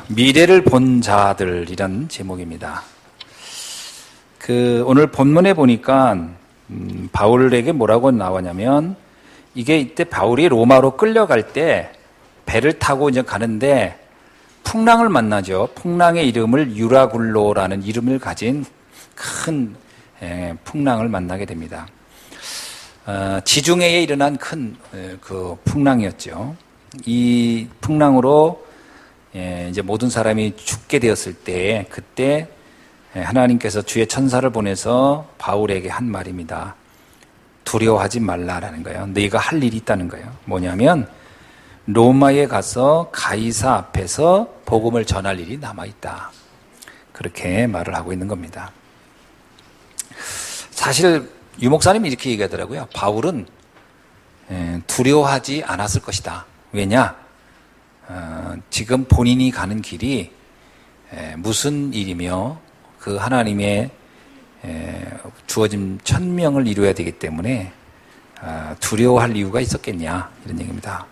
미래를 본 자들이란 제목입니다. 오늘 본문에 보니까 바울에게 뭐라고 나오냐면 이게 이때 바울이 로마로 끌려갈 때 배를 타고 이제 가는데 풍랑을 만나죠. 풍랑의 이름을 유라굴로라는 이름을 가진 큰 풍랑을 만나게 됩니다. 지중해에 일어난 큰 그 풍랑이었죠. 이 풍랑으로 이제 모든 사람이 죽게 되었을 때 그때 하나님께서 주의 천사를 보내서 바울에게 한 말입니다. 두려워하지 말라라는 거예요. 너희가 할 일이 있다는 거예요. 뭐냐면 로마에 가서 가이사 앞에서 복음을 전할 일이 남아있다. 그렇게 말을 하고 있는 겁니다. 사실 유 목사님이 이렇게 얘기하더라고요. 바울은 두려워하지 않았을 것이다. 왜냐? 지금 본인이 가는 길이 무슨 일이며 그 하나님의 주어진 천명을 이루어야 되기 때문에 두려워할 이유가 있었겠냐 이런 얘기입니다.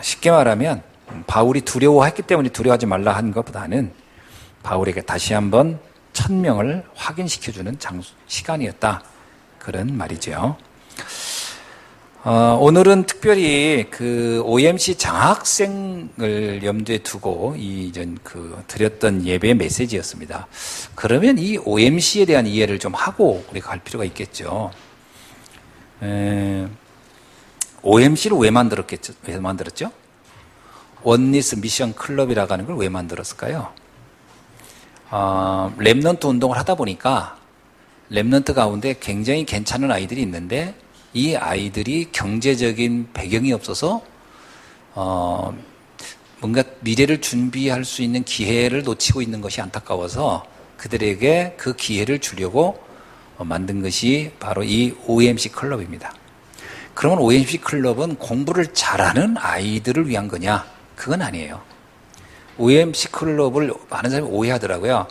쉽게 말하면 바울이 두려워했기 때문에 두려워하지 말라 한 것보다는 바울에게 다시 한번 천명을 확인시켜주는 시간이었다 그런 말이죠. 오늘은 특별히 그 OMC 장학생을 염두에 두고 이전 드렸던 예배 메시지였습니다. 그러면 이 OMC에 대한 이해를 좀 하고 우리가 갈 필요가 있겠죠. OMC를 왜 만들었죠? 원리스 미션 클럽이라고 하는 걸 왜 만들었을까요? 랩넌트 운동을 하다 보니까 랩넌트 가운데 굉장히 괜찮은 아이들이 있는데 이 아이들이 경제적인 배경이 없어서 뭔가 미래를 준비할 수 있는 기회를 놓치고 있는 것이 안타까워서 그들에게 그 기회를 주려고 만든 것이 바로 이 OMC 클럽입니다. 그러면 OMC 클럽은 공부를 잘하는 아이들을 위한 거냐? 그건 아니에요. OMC 클럽을 많은 사람이 오해하더라고요.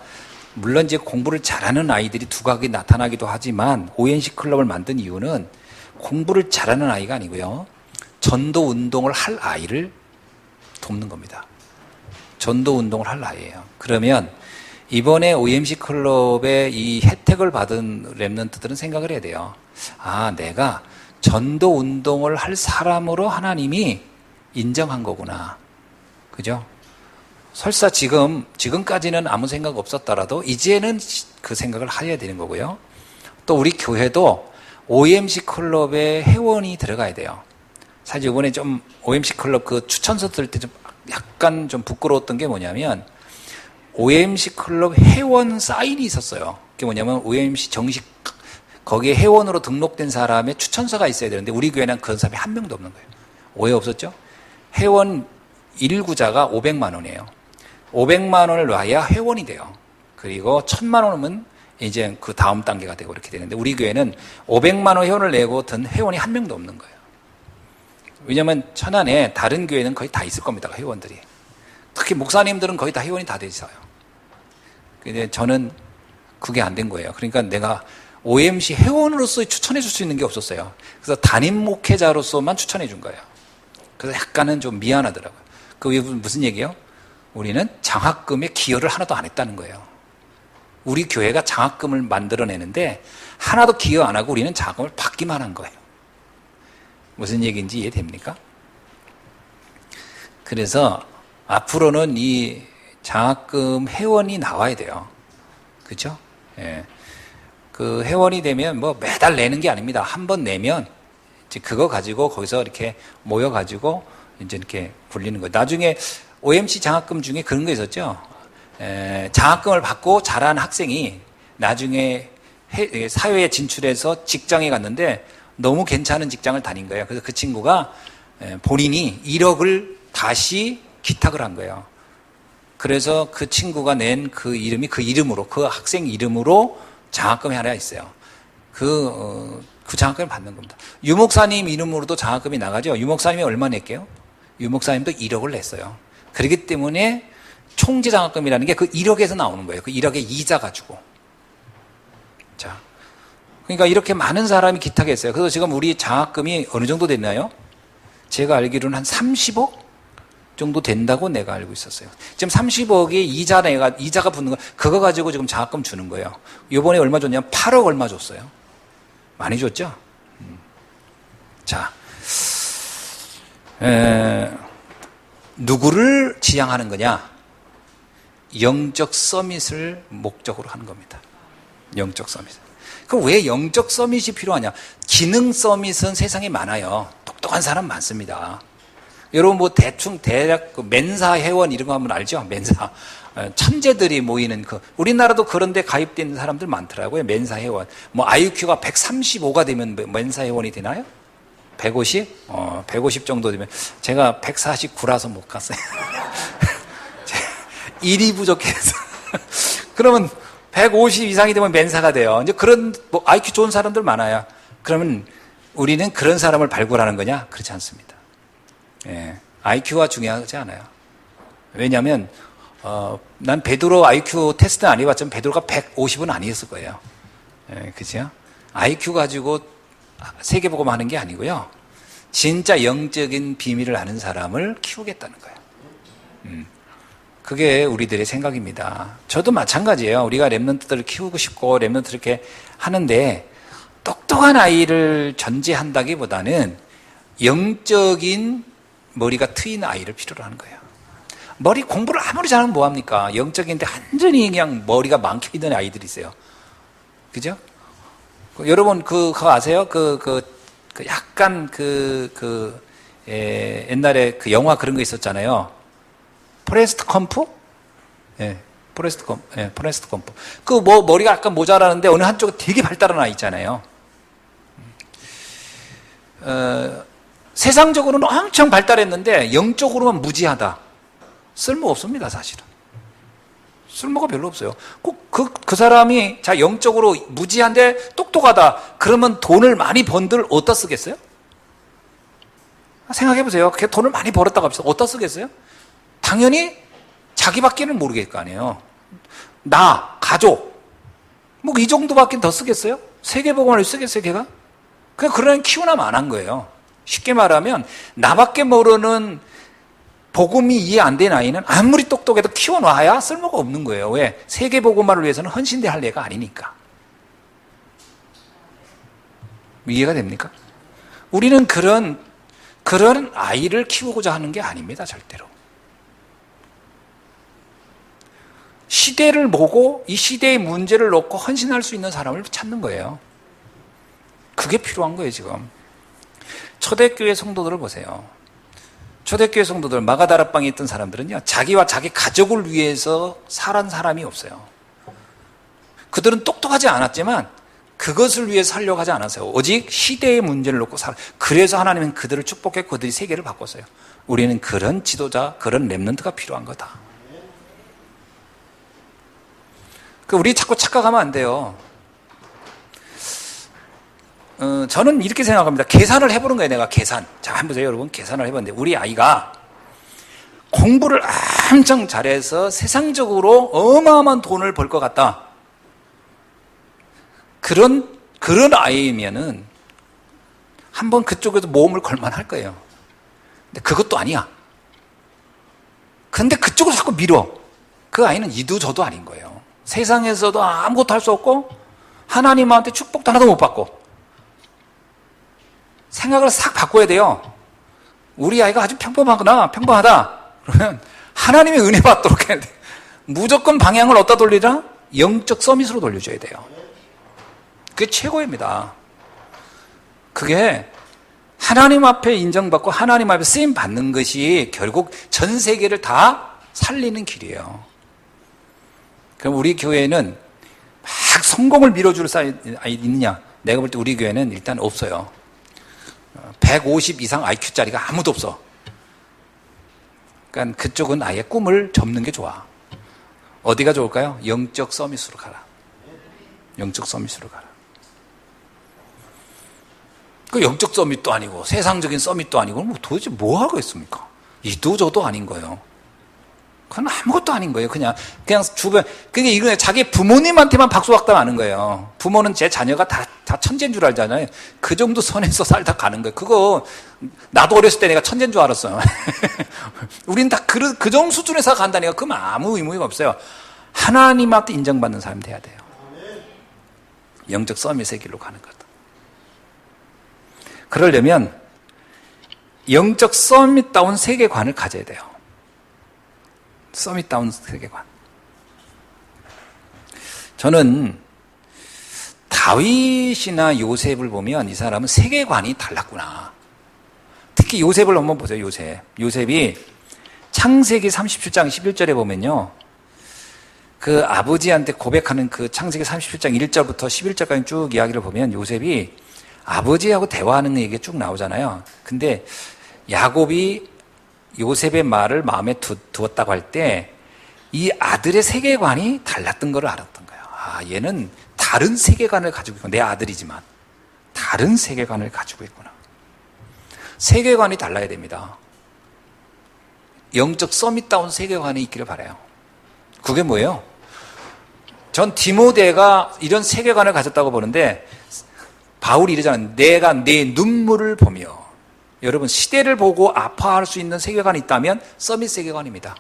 물론 이제 공부를 잘하는 아이들이 두각이 나타나기도 하지만 OMC 클럽을 만든 이유는 공부를 잘하는 아이가 아니고요. 전도 운동을 할 아이를 돕는 겁니다. 전도 운동을 할 아이예요. 그러면 이번에 OMC 클럽의 이 혜택을 받은 랩런트들은 생각을 해야 돼요. 내가 전도 운동을 할 사람으로 하나님이 인정한 거구나. 그죠? 설사 지금까지는 아무 생각 없었더라도 이제는 그 생각을 해야 되는 거고요. 또 우리 교회도 OMC 클럽에 회원이 들어가야 돼요. 사실 이번에 좀 OMC 클럽 그 추천서 들 때 좀 약간 좀 부끄러웠던 게 뭐냐면 OMC 클럽 회원 사인이 있었어요. 그게 뭐냐면 OMC 정식 거기에 회원으로 등록된 사람의 추천서가 있어야 되는데 우리 교회는 그런 사람이 한 명도 없는 거예요. 오해 없었죠? 회원 일구자가 500만 원이에요. 500만 원을 놔야 회원이 돼요. 그리고 1000만 원이면 이제 그 다음 단계가 되고 이렇게 되는데 우리 교회는 500만 원 회원을 내고 든 회원이 한 명도 없는 거예요. 왜냐하면 천안에 다른 교회는 거의 다 있을 겁니다. 회원들이. 특히 목사님들은 거의 다 회원이 다 돼 있어요. 근데 저는 그게 안 된 거예요. 그러니까 내가 OMC 회원으로서 추천해 줄 수 있는 게 없었어요. 그래서 담임 목회자로서만 추천해 준 거예요. 그래서 약간은 좀 미안하더라고요. 그게 무슨 얘기예요? 우리는 장학금에 기여를 하나도 안 했다는 거예요. 우리 교회가 장학금을 만들어내는데 하나도 기여 안 하고 우리는 장학금을 받기만 한 거예요. 무슨 얘기인지 이해됩니까? 그래서 앞으로는 이 장학금 회원이 나와야 돼요. 그렇죠? 예. 그 회원이 되면 뭐 매달 내는 게 아닙니다. 한 번 내면 이제 그거 가지고 거기서 이렇게 모여가지고 이제 이렇게 굴리는 거예요. 나중에 OMC 장학금 중에 그런 거 있었죠. 장학금을 받고 자란 학생이 나중에 사회에 진출해서 직장에 갔는데 너무 괜찮은 직장을 다닌 거예요. 그래서 그 친구가 본인이 1억을 다시 기탁을 한 거예요. 그래서 그 친구가 낸 그 이름이 그 이름으로, 그 학생 이름으로 장학금이 하나 있어요. 그 장학금을 받는 겁니다. 유 목사님 이름으로도 장학금이 나가죠. 유 목사님이 얼마 냈게요? 유 목사님도 1억을 냈어요. 그렇기 때문에 총재 장학금이라는 게 그 1억에서 나오는 거예요. 그 1억의 이자 가지고. 자, 그러니까 이렇게 많은 사람이 기탁했어요. 그래서 지금 우리 장학금이 어느 정도 됐나요? 제가 알기로는 한 30억 정도 된다고 내가 알고 있었어요. 지금 30억이 이자가 붙는 거, 그거 가지고 지금 장학금 주는 거예요. 이번에 얼마 줬냐면 8억 얼마 줬어요. 많이 줬죠? 자, 누구를 지향하는 거냐? 영적 서밋을 목적으로 하는 겁니다. 영적 서밋. 그럼 왜 영적 서밋이 필요하냐? 기능 서밋은 세상에 많아요. 똑똑한 사람 많습니다. 여러분 뭐 대충 대략 멘사 회원 이런 거 하면 알죠? 멘사. 천재들이 모이는 우리나라도 그런 데 가입되어 있는 사람들 많더라고요. 멘사 회원. 뭐 IQ가 135가 되면 멘사 회원이 되나요? 150? 150 정도 되면 제가 149라서 못 갔어요. 1이 부족해서. 그러면 150 이상이 되면 멘사가 돼요. 이제 그런 뭐 IQ 좋은 사람들 많아요. 그러면 우리는 그런 사람을 발굴하는 거냐? 그렇지 않습니다. 예, IQ가 중요하지 않아요. 왜냐하면 난 베드로 IQ 테스트는 안 해봤지만 베드로가 150은 아니었을 거예요. 예, 그죠? IQ 가지고 세계복음 하는 게 아니고요. 진짜 영적인 비밀을 아는 사람을 키우겠다는 거예요. 그게 우리들의 생각입니다. 저도 마찬가지예요. 우리가 랩런트들을 키우고 싶고 랩런트 이렇게 하는데 똑똑한 아이를 전제한다기보다는 영적인 머리가 트인 아이를 필요로 하는 거예요. 머리 공부를 아무리 잘하면 뭐합니까? 영적인데 완전히 그냥 머리가 막혀있는 아이들이 있어요. 그죠? 여러분 그거 아세요? 약간 옛날에 그 영화 그런 거 있었잖아요. 포레스트 컴프? 예, 포레스트 컴프. 그 뭐 머리가 약간 모자라는데 어느 한쪽에 되게 발달한 아이 있잖아요. 세상적으로는 엄청 발달했는데 영적으로만 무지하다. 쓸모 없습니다, 사실은. 쓸모가 별로 없어요. 그 사람이 자 영적으로 무지한데 똑똑하다. 그러면 돈을 많이 번들 어디다 쓰겠어요? 생각해 보세요. 돈을 많이 벌었다고 합시다. 어디다 쓰겠어요? 당연히 자기밖에는 모르겠을 거 아니에요. 나, 가족. 뭐 이 정도밖에 더 쓰겠어요? 세계복음을 쓰겠어요, 걔가? 그러니 키우나만 안 한 거예요. 쉽게 말하면 나밖에 모르는 복음이 이해 안 된 아이는 아무리 똑똑해도 키워놔야 쓸모가 없는 거예요. 왜? 세계복음화를 위해서는 헌신돼야 할 애가 아니니까. 이해가 됩니까? 우리는 그런 아이를 키우고자 하는 게 아닙니다, 절대로. 시대를 보고 이 시대의 문제를 놓고 헌신할 수 있는 사람을 찾는 거예요. 그게 필요한 거예요, 지금. 초대교회 성도들을 보세요. 초대교회 성도들, 마가다락방에 있던 사람들은요, 자기와 자기 가족을 위해서 살은 사람이 없어요. 그들은 똑똑하지 않았지만 그것을 위해 살려고 하지 않았어요. 오직 시대의 문제를 놓고 그래서 하나님은 그들을 축복했고 그들이 세계를 바꿨어요. 우리는 그런 지도자, 그런 랩런트가 필요한 거다. 우리 자꾸 착각하면 안 돼요. 저는 이렇게 생각합니다. 계산을 해보는 거예요, 내가 계산. 자, 한번 보세요, 여러분. 계산을 해봤는데, 우리 아이가 공부를 엄청 잘해서 세상적으로 어마어마한 돈을 벌 것 같다. 그런 아이면은 한번 그쪽에서 모험을 걸만 할 거예요. 근데 그것도 아니야. 근데 그쪽으로 자꾸 밀어. 그 아이는 이도 저도 아닌 거예요. 세상에서도 아무것도 할 수 없고 하나님한테 축복도 하나도 못 받고. 생각을 싹 바꿔야 돼요. 우리 아이가 아주 평범하다. 그러면 하나님의 은혜 받도록 해야 돼. 무조건 방향을 어디다 돌리라? 영적 서밋으로 돌려줘야 돼요. 그게 최고입니다. 그게 하나님 앞에 인정받고 하나님 앞에 쓰임 받는 것이 결국 전 세계를 다 살리는 길이에요. 그럼 우리 교회는 막 성공을 밀어줄 사람이 있느냐? 내가 볼 때 우리 교회는 일단 없어요. 150 이상 IQ짜리가 아무도 없어. 그러니까 그쪽은 아예 꿈을 접는 게 좋아. 어디가 좋을까요? 영적 서밋으로 가라. 영적 서밋으로 가라. 그 영적 서밋도 아니고 세상적인 서밋도 아니고 뭐 도대체 뭐 하겠습니까? 이도 저도 아닌 거예요. 그건 아무것도 아닌 거예요. 그냥 주변, 그게 이거 자기 부모님한테만 박수박당하는 거예요. 부모는 제 자녀가 다 천재인 줄 알잖아요. 그 정도 선에서 살다 가는 거예요. 그거, 나도 어렸을 때 내가 천재인 줄 알았어요. 우린 다 그 정도 수준에서 간다니까. 그럼 아무 의무가 없어요. 하나님한테 인정받는 사람이 돼야 돼요. 영적 서밋의 길로 가는 거다. 그러려면 영적 서밋다운 세계관을 가져야 돼요. 서밋다운 세계관. 저는 다윗이나 요셉을 보면 이 사람은 세계관이 달랐구나. 특히 요셉을 한번 보세요. 요셉이 창세기 37장 11절에 보면요, 그 아버지한테 고백하는 그 창세기 37장 1절부터 11절까지 쭉 이야기를 보면 요셉이 아버지하고 대화하는 얘기가 쭉 나오잖아요. 근데 야곱이 요셉의 말을 마음에 두었다고 할 때 이 아들의 세계관이 달랐던 걸 알았던 거예요. 아, 얘는 다른 세계관을 가지고 있구나. 내 아들이지만 다른 세계관을 가지고 있구나. 세계관이 달라야 됩니다. 영적 서밋다운 세계관이 있기를 바라요. 그게 뭐예요? 전 디모데가 이런 세계관을 가졌다고 보는데, 바울이 이러잖아요. 내가 내 눈물을 보며. 여러분, 시대를 보고 아파할 수 있는 세계관이 있다면 서밋 세계관입니다.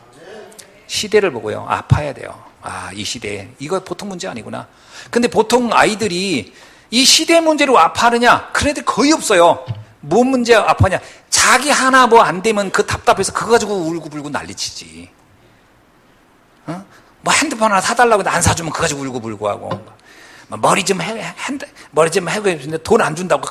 시대를 보고요, 아파야 돼요. 아, 이 시대에 이거 보통 문제 아니구나. 근데 보통 아이들이 이 시대 문제로 아파하느냐? 그런 애들 거의 없어요. 뭔 문제 아파하냐? 자기 하나 뭐 안 되면 그 답답해서 그거 가지고 울고불고 난리치지. 어? 뭐 핸드폰 하나 사달라고 했는데 안 사주면 그거 가지고 울고불고 하고, 머리 좀 해고 했는데 돈 안 준다고,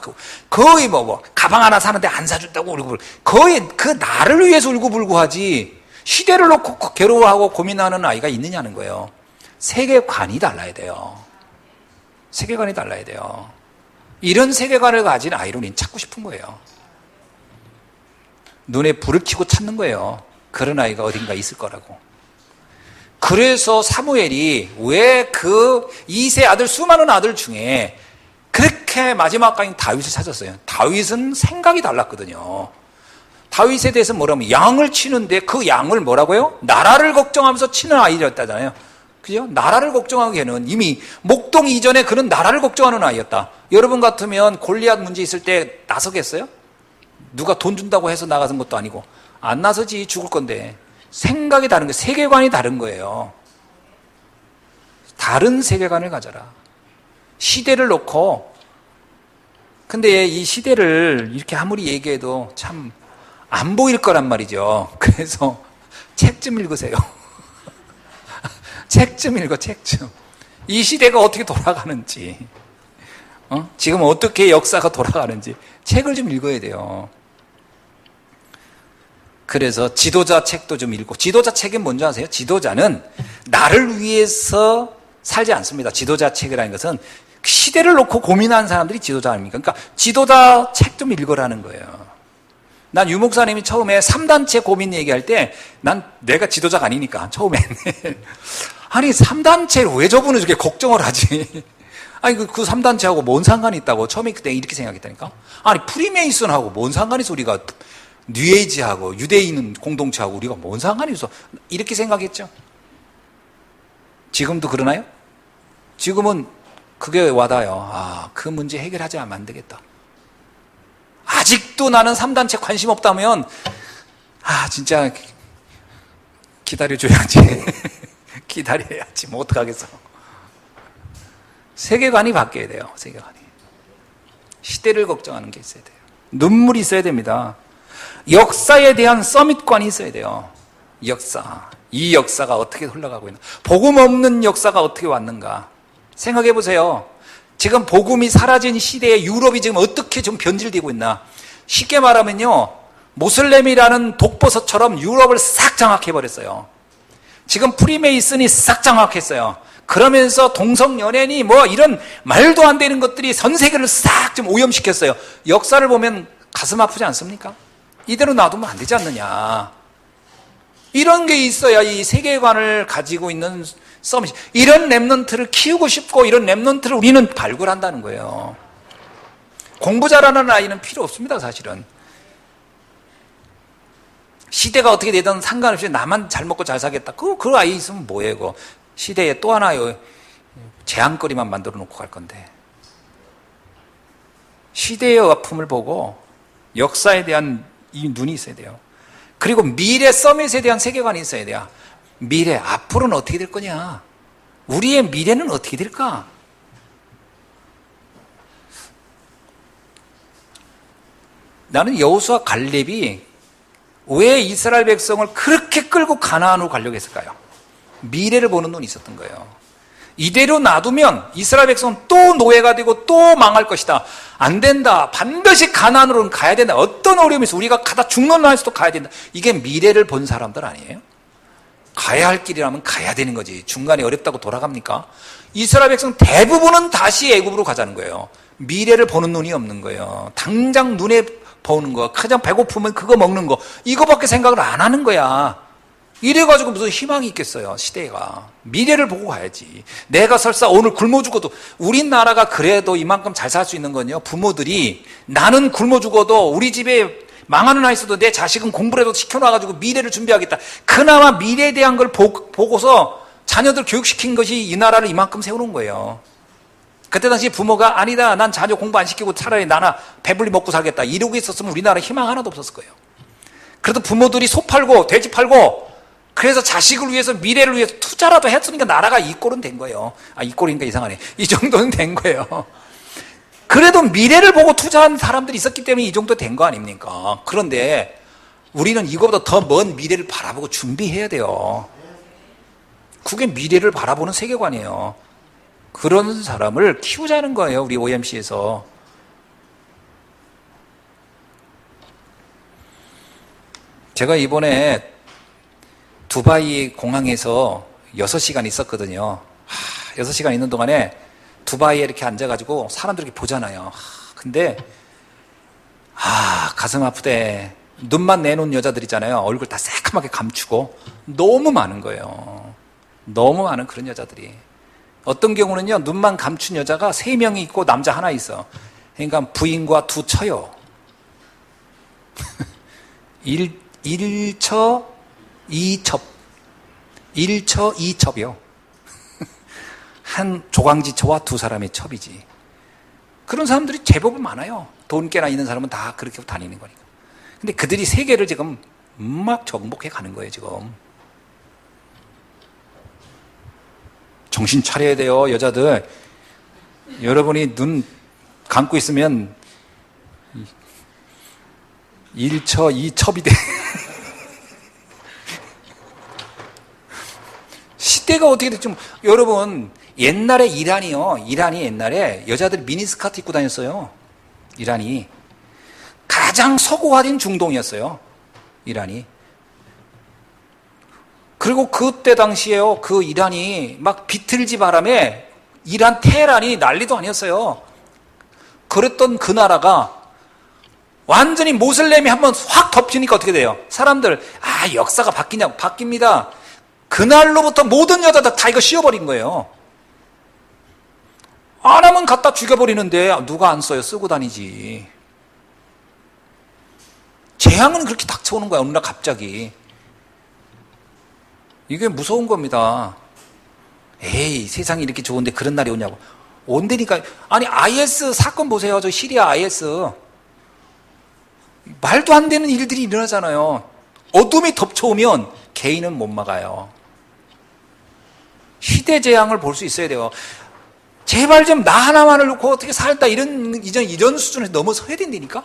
거의 뭐 가방 하나 사는데 안 사준다고 울고불고, 거의 그 나를 위해서 울고불고 하지, 시대를 놓고 괴로워하고 고민하는 아이가 있느냐는 거예요. 세계관이 달라야 돼요. 세계관이 달라야 돼요. 이런 세계관을 가진 아이를 우리는 찾고 싶은 거예요. 눈에 불을 켜고 찾는 거예요. 그런 아이가 어딘가 있을 거라고. 그래서 사무엘이 왜 그 2세 아들, 수많은 아들 중에 그렇게 마지막까지 다윗을 찾았어요. 다윗은 생각이 달랐거든요. 다윗에 대해서 뭐라면 양을 치는데 그 양을 뭐라고요? 나라를 걱정하면서 치는 아이였다잖아요. 그죠? 나라를 걱정하는 걔는 이미 목동 이전에 그는 나라를 걱정하는 아이였다. 여러분 같으면 골리앗 문제 있을 때 나서겠어요? 누가 돈 준다고 해서 나가는 것도 아니고 안 나서지, 죽을 건데. 생각이 다른 거예요. 세계관이 다른 거예요. 다른 세계관을 가져라. 시대를 놓고. 근데 이 시대를 이렇게 아무리 얘기해도 참 안 보일 거란 말이죠. 그래서 책 좀 읽으세요. 책 좀 읽어, 책 좀. 이 시대가 어떻게 돌아가는지, 지금 어떻게 역사가 돌아가는지 책을 좀 읽어야 돼요. 그래서 지도자 책도 좀 읽고, 지도자 책이 뭔지 아세요? 지도자는 나를 위해서 살지 않습니다. 지도자 책이라는 것은 시대를 놓고 고민하는 사람들이 지도자 아닙니까? 그러니까 지도자 책 좀 읽으라는 거예요. 난 유 목사님이 처음에 3단체 고민 얘기할 때 난 내가 지도자가 아니니까 처음에는 아니 3단체를 왜 저분은 이렇게 걱정을 하지? 아니 그 3단체하고 뭔 상관이 있다고 처음에 그때 이렇게 생각했다니까? 아니 프리메이슨하고 뭔 상관이 있어? 우리가 뉴에이지하고 유대인 공동체하고 우리가 뭔 상관이 있어? 이렇게 생각했죠. 지금도 그러나요? 지금은 그게 와닿아요. 아, 그 문제 해결하지 않으면 안 되겠다. 아직도 나는 3단체 관심 없다면, 아, 진짜, 기다려줘야지. 기다려야지. 뭐, 어떡하겠어. 세계관이 바뀌어야 돼요, 세계관이. 시대를 걱정하는 게 있어야 돼요. 눈물이 있어야 됩니다. 역사에 대한 서밋관이 있어야 돼요. 역사. 이 역사가 어떻게 흘러가고 있나. 복음 없는 역사가 어떻게 왔는가. 생각해 보세요. 지금 복음이 사라진 시대에 유럽이 지금 어떻게 좀 변질되고 있나. 쉽게 말하면요, 모슬렘이라는 독버섯처럼 유럽을 싹 장악해버렸어요. 지금 프리메이슨이 싹 장악했어요. 그러면서 동성연애니 뭐 이런 말도 안 되는 것들이 전 세계를 싹 좀 오염시켰어요. 역사를 보면 가슴 아프지 않습니까? 이대로 놔두면 안 되지 않느냐. 이런 게 있어야 이 세계관을 가지고 있는 서밋, 이런 랩런트를 키우고 싶고 이런 랩런트를 우리는 발굴한다는 거예요. 공부 잘하는 아이는 필요 없습니다, 사실은. 시대가 어떻게 되든 상관없이 나만 잘 먹고 잘 살겠다. 그 아이 있으면 뭐예요, 그거. 시대에 또 하나의 재앙거리만 만들어 놓고 갈 건데. 시대의 아픔을 보고 역사에 대한 이 눈이 있어야 돼요. 그리고 미래 서밋에 대한 세계관이 있어야 돼요. 미래, 앞으로는 어떻게 될 거냐? 우리의 미래는 어떻게 될까? 나는 여호수아 갈렙이 왜 이스라엘 백성을 그렇게 끌고 가나안으로 가려고 했을까요? 미래를 보는 눈이 있었던 거예요. 이대로 놔두면 이스라엘 백성은 또 노예가 되고 또 망할 것이다. 안 된다. 반드시 가나안으로는 가야 된다. 어떤 어려움이 있어. 우리가 가다 죽는 날에서도 가야 된다. 이게 미래를 본 사람들 아니에요? 가야 할 길이라면 가야 되는 거지. 중간에 어렵다고 돌아갑니까? 이스라엘 백성 대부분은 다시 애굽으로 가자는 거예요. 미래를 보는 눈이 없는 거예요. 당장 눈에 보는 거, 가장 배고프면 그거 먹는 거, 이거밖에 생각을 안 하는 거야. 이래가지고 무슨 희망이 있겠어요, 시대가. 미래를 보고 가야지. 내가 설사 오늘 굶어 죽어도, 우리나라가 그래도 이만큼 잘 살 수 있는 건요, 부모들이 나는 굶어 죽어도 우리 집에 망하는 아이 있어도 내 자식은 공부라도 시켜놔가지고 미래를 준비하겠다. 그나마 미래에 대한 걸 보고서 자녀들 교육시킨 것이 이 나라를 이만큼 세우는 거예요. 그때 당시 부모가 아니다, 난 자녀 공부 안 시키고 차라리 나나 배불리 먹고 살겠다, 이러고 있었으면 우리나라 희망 하나도 없었을 거예요. 그래도 부모들이 소 팔고 돼지 팔고 그래서 자식을 위해서 미래를 위해서 투자라도 했으니까 나라가 이 꼴은 된 거예요. 이 꼴이니까 이상하네. 이 정도는 된 거예요. 그래도 미래를 보고 투자한 사람들이 있었기 때문에 이 정도 된 거 아닙니까? 그런데 우리는 이거보다 더 먼 미래를 바라보고 준비해야 돼요. 그게 미래를 바라보는 세계관이에요. 그런 사람을 키우자는 거예요, 우리 OMC에서. 제가 이번에 두바이 공항에서 6시간 있었거든요. 6시간 있는 동안에 두바이에 이렇게 앉아가지고 사람들 이렇게 보잖아요. 근데 가슴 아프대. 눈만 내놓은 여자들 있잖아요. 얼굴 다 새카맣게 감추고. 너무 많은 거예요. 너무 많은 그런 여자들이. 어떤 경우는요, 눈만 감춘 여자가 3명이 있고 남자 하나 있어. 그러니까 부인과 두 처요. 1처 2첩. 1처 2첩이요. 한 조강지처와 두 사람의 첩이지. 그런 사람들이 제법 많아요. 돈 꽤나 있는 사람은 다 그렇게 다니는 거니까. 근데 그들이 세계를 지금 막 정복해 가는 거예요, 지금. 정신 차려야 돼요, 여자들. 여러분이 눈 감고 있으면 1처 2첩이 돼. 시대가 어떻게 됐지? 여러분, 옛날에 이란이 옛날에 여자들 미니스커트 입고 다녔어요. 이란이. 가장 서구화된 중동이었어요. 이란이. 그리고 그때 당시에요, 그 이란이 막 비틀지 바람에 이란 테헤란이 난리도 아니었어요. 그랬던 그 나라가 완전히 모슬렘이 한번 확 덮치니까 어떻게 돼요? 사람들, 역사가 바뀌냐고. 바뀝니다. 그날로부터 모든 여자들 다 이거 씌워버린 거예요. 안 하면 갖다 죽여버리는데 누가 안 써요? 쓰고 다니지. 재앙은 그렇게 닥쳐오는 거야, 어느 날 갑자기. 이게 무서운 겁니다. 에이, 세상이 이렇게 좋은데 그런 날이 오냐고. 온다니까. 아니, IS 사건 보세요. 저 시리아 IS. 말도 안 되는 일들이 일어나잖아요. 어둠이 덮쳐오면 개인은 못 막아요. 시대 재앙을 볼 수 있어야 돼요. 제발 좀 나 하나만을 놓고 어떻게 살다 이런 수준에 넘어서야 된다니까?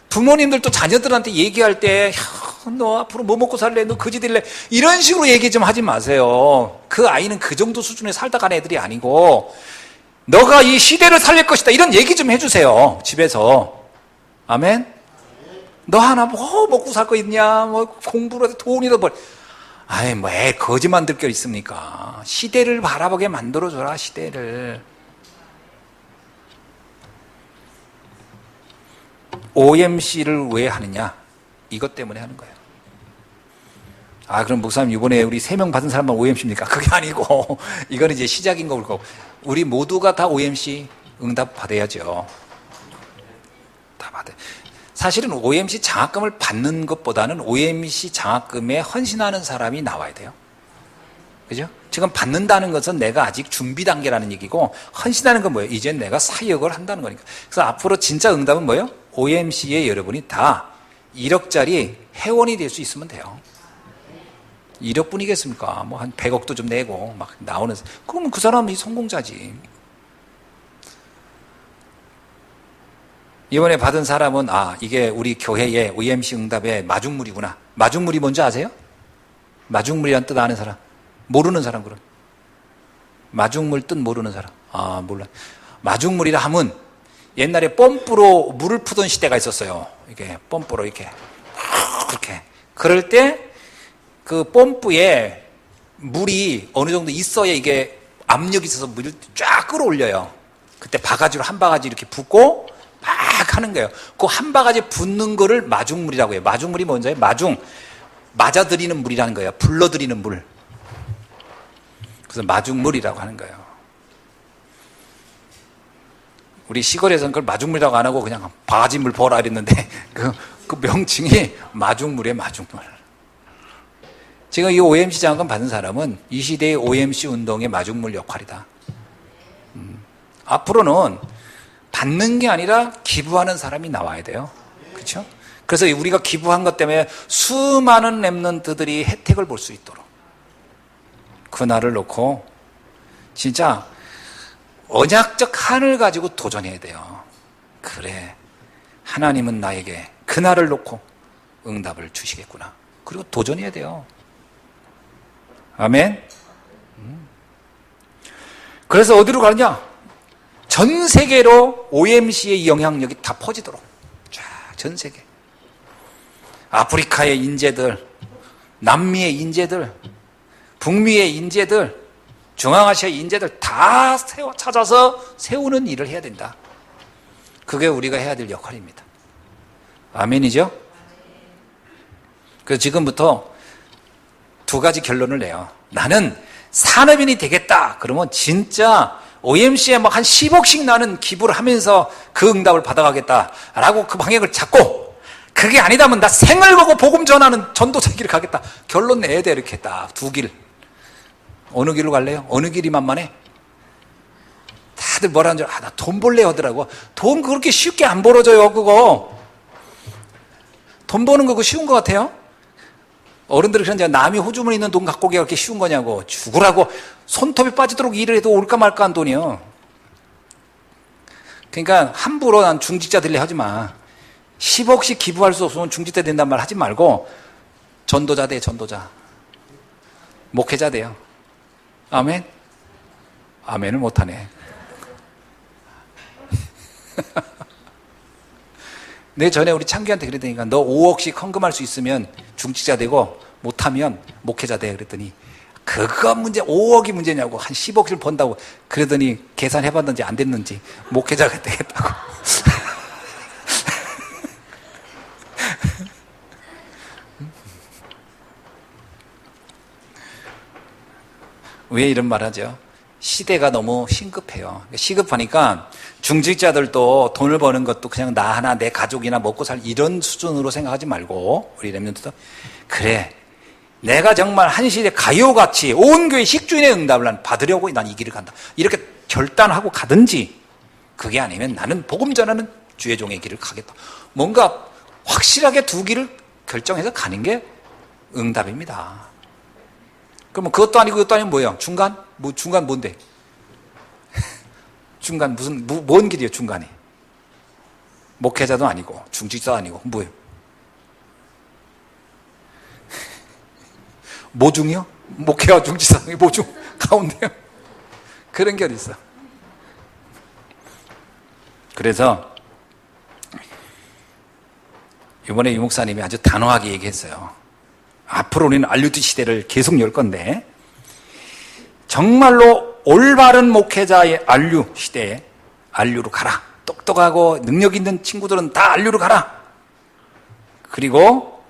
부모님들도 자녀들한테 얘기할 때, 너 앞으로 뭐 먹고 살래? 너 거지 될래? 이런 식으로 얘기 좀 하지 마세요. 그 아이는 그 정도 수준에 살다 간 애들이 아니고, 너가 이 시대를 살릴 것이다. 이런 얘기 좀 해주세요. 집에서. 아멘? 너 하나 뭐 먹고 살 거 있냐? 뭐 공부로 돈이도 벌. 애 거지 만들 게 있습니까? 시대를 바라보게 만들어줘라, 시대를. OMC를 왜 하느냐? 이것 때문에 하는 거예요. 그럼 목사님 이번에 우리 3명 받은 사람만 OMC입니까? 그게 아니고 이거는 이제 시작인 거고, 우리 모두가 다 OMC 응답 받아야죠. 다 받아요. 사실은 OMC 장학금을 받는 것보다는 OMC 장학금에 헌신하는 사람이 나와야 돼요. 그죠? 지금 받는다는 것은 내가 아직 준비 단계라는 얘기고, 헌신하는 건 뭐예요? 이제 내가 사역을 한다는 거니까. 그래서 앞으로 진짜 응답은 뭐예요? OMC에 여러분이 다 1억짜리 회원이 될 수 있으면 돼요. 1억뿐이겠습니까? 뭐 한 100억도 좀 내고 막 나오는, 그러면 그 사람이 성공자지. 이번에 받은 사람은 이게 우리 교회의 OMC 응답의 마중물이구나. 마중물이 뭔지 아세요? 마중물이란 뜻 아는 사람? 모르는 사람 그럼? 마중물 뜻 모르는 사람? 몰라. 마중물이라 하면 옛날에 펌프로 물을 푸던 시대가 있었어요. 이게 펌프로 이렇게 그럴 때 그 펌프에 물이 어느 정도 있어야 이게 압력이 있어서 물을 쫙 끌어올려요. 그때 바가지로 한 바가지 이렇게 붓고 막 하는 거예요. 그 한 바가지 붓는 거를 마중물이라고 해요. 마중물이 뭔지 알아요? 맞아들이는 물이라는 거예요. 불러들이는 물. 그래서 마중물이라고 하는 거예요. 우리 시골에서는 그걸 마중물이라고 안 하고 그냥 바가지물 버라 이랬는데 그 명칭이 마중물이에요. 마중물. 지금 이 OMC 장학금 받은 사람은 이 시대의 OMC 운동의 마중물 역할이다. 앞으로는 받는 게 아니라 기부하는 사람이 나와야 돼요. 그렇죠? 그래서 우리가 기부한 것 때문에 수많은 렘넌트들이 혜택을 볼 수 있도록 그날을 놓고 진짜 언약적 한을 가지고 도전해야 돼요. 그래, 하나님은 나에게 그날을 놓고 응답을 주시겠구나. 그리고 도전해야 돼요. 아멘. 그래서 어디로 가느냐? 전 세계로 OMC의 영향력이 다 퍼지도록. 자, 전 세계. 아프리카의 인재들, 남미의 인재들, 북미의 인재들, 중앙아시아의 인재들 다 찾아서 세우는 일을 해야 된다. 그게 우리가 해야 될 역할입니다. 아멘이죠? 그래서 지금부터 두 가지 결론을 내요. 나는 산업인이 되겠다. 그러면 진짜 OMC에 막 한 10억씩 나는 기부를 하면서 그 응답을 받아가겠다라고 그 방향을 잡고, 그게 아니다면 나 생을 걸고 복음 전하는 전도자 길을 가겠다. 결론 내야 돼. 이렇게 딱 두 길. 어느 길로 갈래요? 어느 길이 만만해? 다들 뭐라는 줄, 나 돈 벌래 하더라고. 돈 그렇게 쉽게 안 벌어져요, 그거. 돈 버는 거 그거 쉬운 것 같아요? 어른들이 그런데 남이 호주머니 있는 돈 갖고 오기가 그렇게 쉬운 거냐고. 죽으라고 손톱이 빠지도록 일을 해도 올까 말까 한 돈이요. 그러니까 함부로 난 중직자 될래 하지 마. 10억씩 기부할 수 없으면 중직자 된단 말 하지 말고 전도자 돼, 전도자. 목회자 돼요. 아멘? 아멘을 못하네. 내 전에 우리 창규한테 그랬더니까 너 5억씩 헌금할 수 있으면 중직자 되고 못하면 목회자 돼. 그랬더니 그거 문제, 5억이 문제냐고. 한 10억을 번다고. 그러더니 계산해봤는지 안 됐는지 목회자가 되겠다고. 왜 이런 말 하죠? 시대가 너무 시급해요. 시급하니까 중직자들도 돈을 버는 것도 그냥 나 하나 내 가족이나 먹고 살 이런 수준으로 생각하지 말고, 우리 렘넌트도 그래, 내가 정말 한 시대 가요같이 온 교회 식주인의 응답을 난 받으려고 난 이 길을 간다. 이렇게 결단하고 가든지, 그게 아니면 나는 복음 전하는 주의 종의 길을 가겠다. 뭔가 확실하게 두 길을 결정해서 가는 게 응답입니다. 그러면 그것도 아니고 그것도 아니면 뭐예요? 중간? 중간 뭔데? 중간 무슨, 뭔 길이에요, 중간에? 목회자도 아니고, 중직자도 아니고, 뭐예요? 모중이요? 목회와 중직자, 모중? 가운데요? 그런 게 어디 있어? 그래서, 이번에 유 목사님이 아주 단호하게 얘기했어요. 앞으로 우리는 RUT 시대를 계속 열 건데, 정말로 올바른 목회자의 RU 시대에 RU로 가라. 똑똑하고 능력 있는 친구들은 다 RU로 가라. 그리고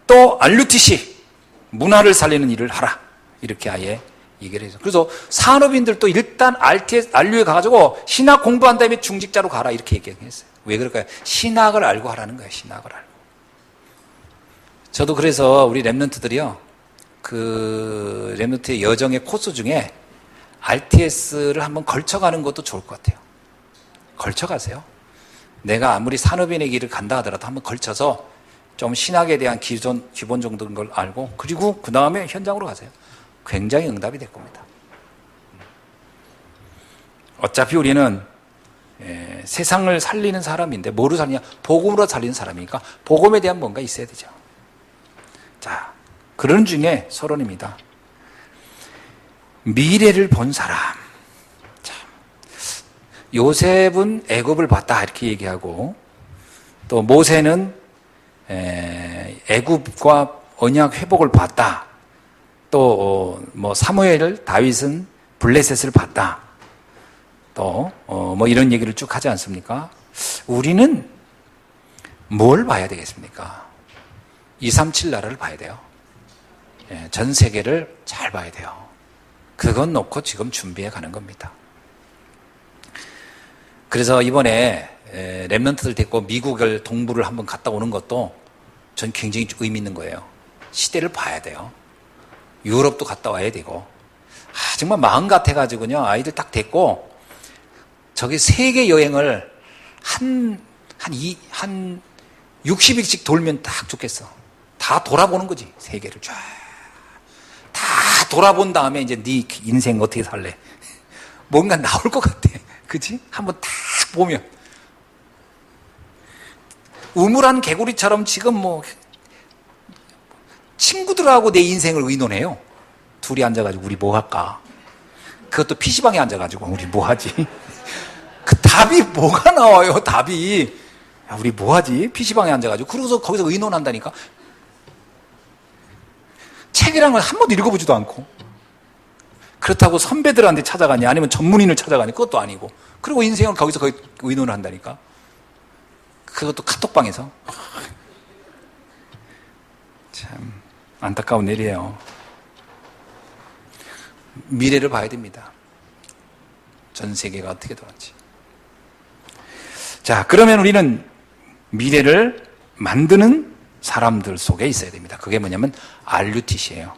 또 RUTC, 문화를 살리는 일을 하라. 이렇게 아예 얘기를 해서. 그래서 산업인들도 일단 RU에 가가지고 신학 공부한 다음에 중직자로 가라 이렇게 얘기했어요. 왜 그럴까요? 신학을 알고 하라는 거예요. 신학을 알고. 저도 그래서 우리 랩런트들이요, 그 랩런트의 여정의 코스 중에 RTS를 한번 걸쳐가는 것도 좋을 것 같아요. 걸쳐가세요. 내가 아무리 산업인의 길을 간다 하더라도 한번 걸쳐서 좀 신학에 대한 기본 정도인 걸 알고, 그리고 그 다음에 현장으로 가세요. 굉장히 응답이 될 겁니다. 어차피 우리는 세상을 살리는 사람인데 뭐로 살리냐? 복음으로 살리는 사람이니까 복음에 대한 뭔가 있어야 되죠. 자, 그런 중에 서론입니다. 미래를 본 사람. 자, 요셉은 애굽을 봤다 이렇게 얘기하고, 또 모세는 애굽과 언약 회복을 봤다. 또 뭐 사무엘, 다윗은 블레셋을 봤다. 또 뭐 이런 얘기를 쭉 하지 않습니까? 우리는 뭘 봐야 되겠습니까? 237 나라를 봐야 돼요. 전 세계를 잘 봐야 돼요. 그건 놓고 지금 준비해 가는 겁니다. 그래서 이번에 랩런트들 데리고 미국을 동부를 한번 갔다 오는 것도 전 굉장히 의미 있는 거예요. 시대를 봐야 돼요. 유럽도 갔다 와야 되고. 정말 마음 같아가지고요, 아이들 딱 데리고 저기 세계 여행을 한 60일씩 돌면 딱 좋겠어. 다 돌아보는 거지, 세계를 쫙. 다 돌아본 다음에 이제 네 인생 어떻게 살래? 뭔가 나올 것 같아. 그치? 한번 딱 보면. 우물한 개구리처럼 지금 뭐, 친구들하고 내 인생을 의논해요. 둘이 앉아가지고 우리 뭐 할까? 그것도 PC방에 앉아가지고 우리 뭐 하지? 그 답이 뭐가 나와요, 답이. 야, 우리 뭐 하지? PC방에 앉아가지고. 그러고서 거기서 의논한다니까? 책이라는 걸 한 번도 읽어보지도 않고. 그렇다고 선배들한테 찾아가니 아니면 전문인을 찾아가니 그것도 아니고. 그리고 인생을 거기서 의논을 한다니까? 그것도 카톡방에서. 참 안타까운 일이에요. 미래를 봐야 됩니다. 전 세계가 어떻게 돌아갈지. 자, 그러면 우리는 미래를 만드는 사람들 속에 있어야 됩니다. 그게 뭐냐면 RUTC예요.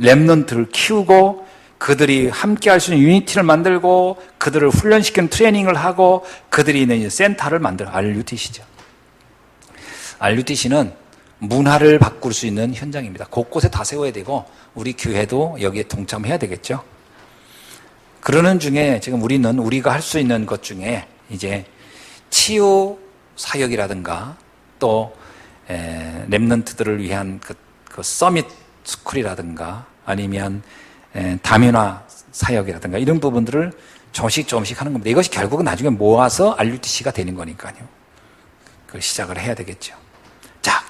랩런트를 키우고 그들이 함께 할 수 있는 유니티를 만들고 그들을 훈련시키는 트레이닝을 하고 그들이 있는 센터를 만들어 RUTC죠. RUTC는 문화를 바꿀 수 있는 현장입니다. 곳곳에 다 세워야 되고 우리 교회도 여기에 동참해야 되겠죠. 그러는 중에 지금 우리는 우리가 할 수 있는 것 중에 이제 치유 사역이라든가 또 랩런트들을 위한 그 서밋 스쿨이라든가 아니면 다문화 사역이라든가 이런 부분들을 조금씩 하는 겁니다. 이것이 결국은 나중에 모아서 RUTC가 되는 거니까요. 그걸 시작을 해야 되겠죠. 자,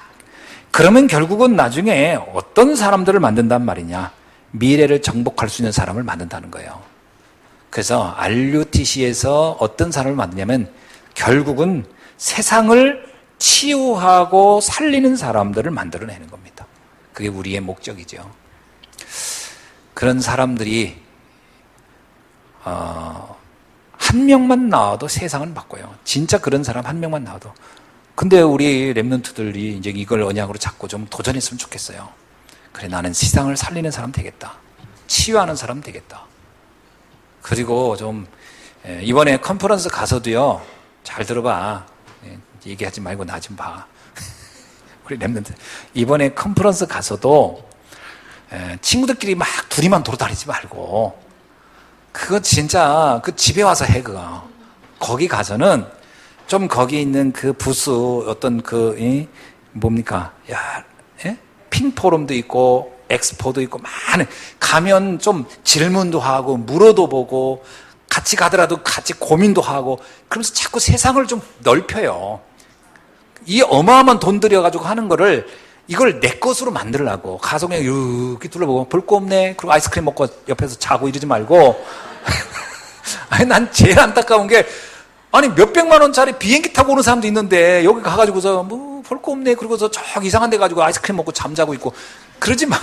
그러면 결국은 나중에 어떤 사람들을 만든단 말이냐? 미래를 정복할 수 있는 사람을 만든다는 거예요. 그래서 RUTC에서 어떤 사람을 만드냐면 결국은 세상을 치유하고 살리는 사람들을 만들어내는 겁니다. 그게 우리의 목적이죠. 그런 사람들이 한 명만 나와도 세상은 바꿔요. 진짜 그런 사람 한 명만 나와도. 근데 우리 랩런트들이 이제 이걸 언약으로 잡고 좀 도전했으면 좋겠어요. 그래, 나는 세상을 살리는 사람 되겠다. 치유하는 사람 되겠다. 그리고 좀 이번에 컨퍼런스 가서도요, 잘 들어봐. 얘기하지 말고 나 좀 봐. 우리 랩런트 이번에 컨퍼런스 가서도 친구들끼리 막 둘이만 돌아다니지 말고 그거 진짜 그 집에 와서 해. 그거 거기 가서는 좀 거기 있는 그 부스 어떤 뭡니까? 야, 핑포럼도 있고 엑스포도 있고 많은 가면 좀 질문도 하고 물어도 보고 같이 가더라도 같이 고민도 하고 그러면서 자꾸 세상을 좀 넓혀요. 이 어마어마한 돈 들여가지고 하는 거를 이걸 내 것으로 만들려고 가서 그냥 이렇게 둘러보고 볼 거 없네. 그리고 아이스크림 먹고 옆에서 자고 이러지 말고 아니 난 제일 안타까운 게 아니 몇백만 원짜리 비행기 타고 오는 사람도 있는데 여기 가가지고서 뭐 볼 거 없네. 그리고서 저 이상한 데 가지고 아이스크림 먹고 잠자고 있고 그러지 마.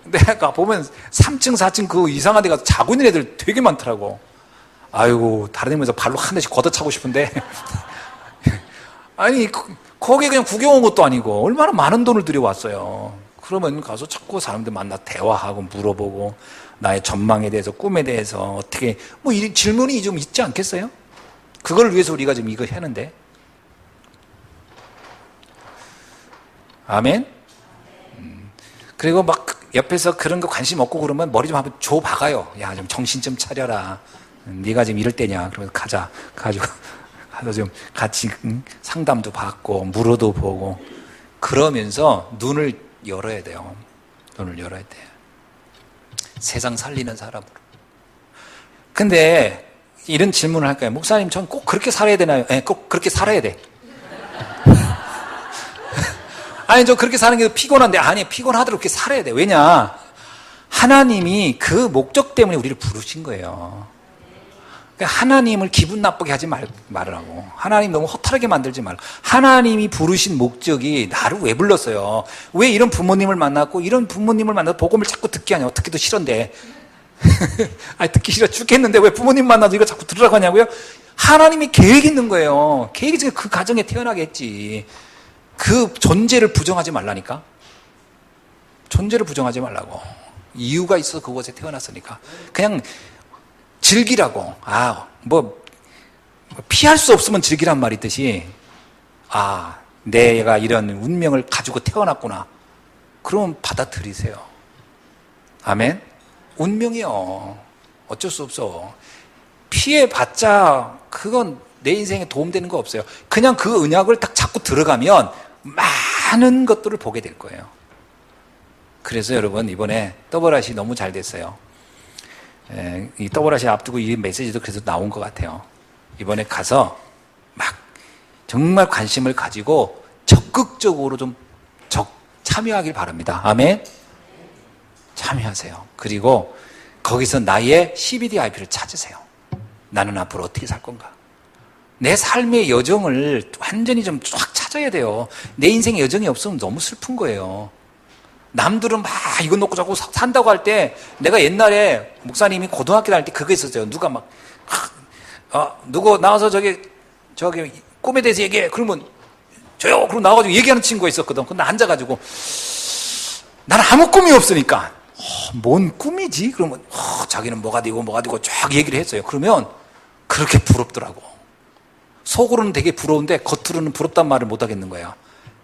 내가 보면 3층, 4층 그 이상한 데 가서 자고 있는 애들 되게 많더라고. 아이고, 다른 데면서 발로 한 대씩 걷어차고 싶은데. 아니, 거기에 그냥 구경 온 것도 아니고, 얼마나 많은 돈을 들여왔어요. 그러면 가서 자꾸 사람들 만나 대화하고 물어보고, 나의 전망에 대해서, 꿈에 대해서, 어떻게, 뭐, 이 질문이 좀 있지 않겠어요? 그걸 위해서 우리가 지금 이거 하는데. 아멘? 그리고 막 옆에서 그런 거 관심 없고 그러면 머리 좀 한번 줘 박아요. 야, 좀 정신 좀 차려라. 네가 지금 이럴 때냐. 그러면 가자. 가지고 가서 좀 같이 상담도 받고 물어도 보고 그러면서 눈을 열어야 돼요. 눈을 열어야 돼요. 세상 살리는 사람으로. 근데 이런 질문을 할까요? 목사님, 전 꼭 그렇게 살아야 되나요? 네, 꼭 그렇게 살아야 돼. 아니, 저 그렇게 사는 게 피곤한데, 아니, 피곤하도록 그렇게 살아야 돼. 왜냐? 하나님이 그 목적 때문에 우리를 부르신 거예요. 그러니까 하나님을 기분 나쁘게 하지 말으라고. 하나님 너무 허탈하게 만들지 말고. 하나님이 부르신 목적이 나를 왜 불렀어요? 왜 이런 부모님을 만났고, 이런 부모님을 만나서 복음을 자꾸 듣게 하냐고. 듣기도 싫은데. 아니, 듣기 싫어 죽겠는데 왜 부모님 만나서 이거 자꾸 들으라고 하냐고요? 하나님이 계획이 있는 거예요. 계획이 있으면 그 가정에 태어나겠지. 그 존재를 부정하지 말라니까. 존재를 부정하지 말라고. 이유가 있어서 그곳에 태어났으니까. 그냥 즐기라고. 피할 수 없으면 즐기란 말이 있듯이, 내가 이런 운명을 가지고 태어났구나. 그럼 받아들이세요. 아멘? 운명이요. 어쩔 수 없어. 피해봤자 그건 내 인생에 도움되는 거 없어요. 그냥 그 언약을 딱 잡고 들어가면 많은 것들을 보게 될 거예요. 그래서 여러분, 이번에 더블아시 너무 잘 됐어요. 이 더블아시 앞두고 이 메시지도 그래서 나온 것 같아요. 이번에 가서 막 정말 관심을 가지고 적극적으로 좀 참여하길 바랍니다. 아멘? 참여하세요. 그리고 거기서 나의 CBDIP를 찾으세요. 나는 앞으로 어떻게 살 건가? 내 삶의 여정을 완전히 좀 쫙 찾아야 돼요. 내 인생의 여정이 없으면 너무 슬픈 거예요. 남들은 막 이거 놓고 자꾸 산다고 할 때, 내가 옛날에 목사님이 고등학교 다닐 때 그거 있었어요. 누가 막, 누구 나와서 저기 꿈에 대해서 얘기해. 그러면 저요. 그럼 나와가지고 얘기하는 친구가 있었거든. 근데 앉아가지고 나는 아무 꿈이 없으니까 뭔 꿈이지? 그러면 자기는 뭐가 되고 쫙 얘기를 했어요. 그러면 그렇게 부럽더라고. 속으로는 되게 부러운데 겉으로는 부럽단 말을 못 하겠는 거예요.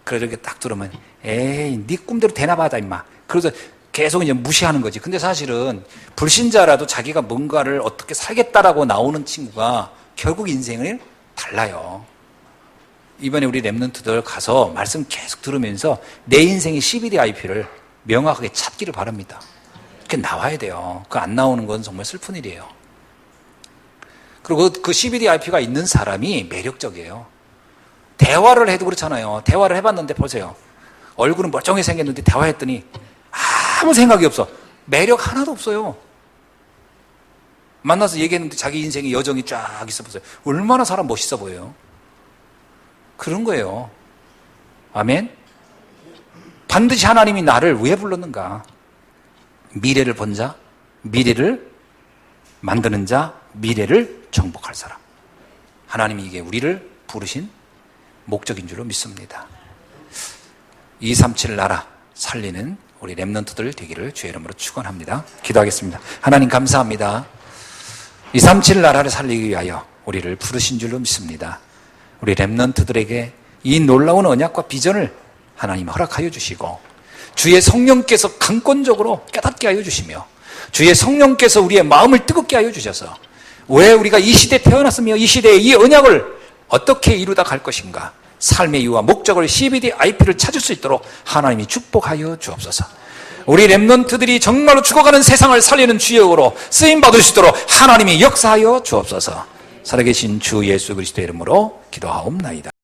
그래서 이렇게 딱 들으면 에이, 네 꿈대로 되나 봐다 임마. 그래서 계속 이제 무시하는 거지. 근데 사실은 불신자라도 자기가 뭔가를 어떻게 살겠다라고 나오는 친구가 결국 인생을 달라요. 이번에 우리 랩런트들 가서 말씀 계속 들으면서 내 인생의 CBDIP를 명확하게 찾기를 바랍니다. 그게 나와야 돼요. 그거 안 나오는 건 정말 슬픈 일이에요. 그리고 그 CBDIP가 있는 사람이 매력적이에요. 대화를 해도 그렇잖아요. 대화를 해봤는데 보세요. 얼굴은 멀쩡하게 생겼는데 대화했더니 아무 생각이 없어. 매력 하나도 없어요. 만나서 얘기했는데 자기 인생의 여정이 쫙 있어 보세요. 얼마나 사람 멋있어 보여요. 그런 거예요. 아멘? 반드시 하나님이 나를 왜 불렀는가? 미래를 본 자, 미래를 만드는 자, 미래를 정복할 사람. 하나님이 이게 우리를 부르신 목적인 줄로 믿습니다. 237 나라 살리는 우리 랩런트들 되기를 주의 이름으로 축원합니다. 기도하겠습니다. 하나님 감사합니다. 237 나라를 살리기 위하여 우리를 부르신 줄로 믿습니다. 우리 랩런트들에게 이 놀라운 언약과 비전을 하나님 허락하여 주시고 주의 성령께서 강권적으로 깨닫게 하여 주시며 주의 성령께서 우리의 마음을 뜨겁게 하여 주셔서 왜 우리가 이 시대에 태어났으며 이 시대에 이 언약을 어떻게 이루다 갈 것인가, 삶의 이유와 목적을 CBDIP를 찾을 수 있도록 하나님이 축복하여 주옵소서. 우리 랩런트들이 정말로 죽어가는 세상을 살리는 주역으로 쓰임받을 수 있도록 하나님이 역사하여 주옵소서. 살아계신 주 예수 그리스도의 이름으로 기도하옵나이다.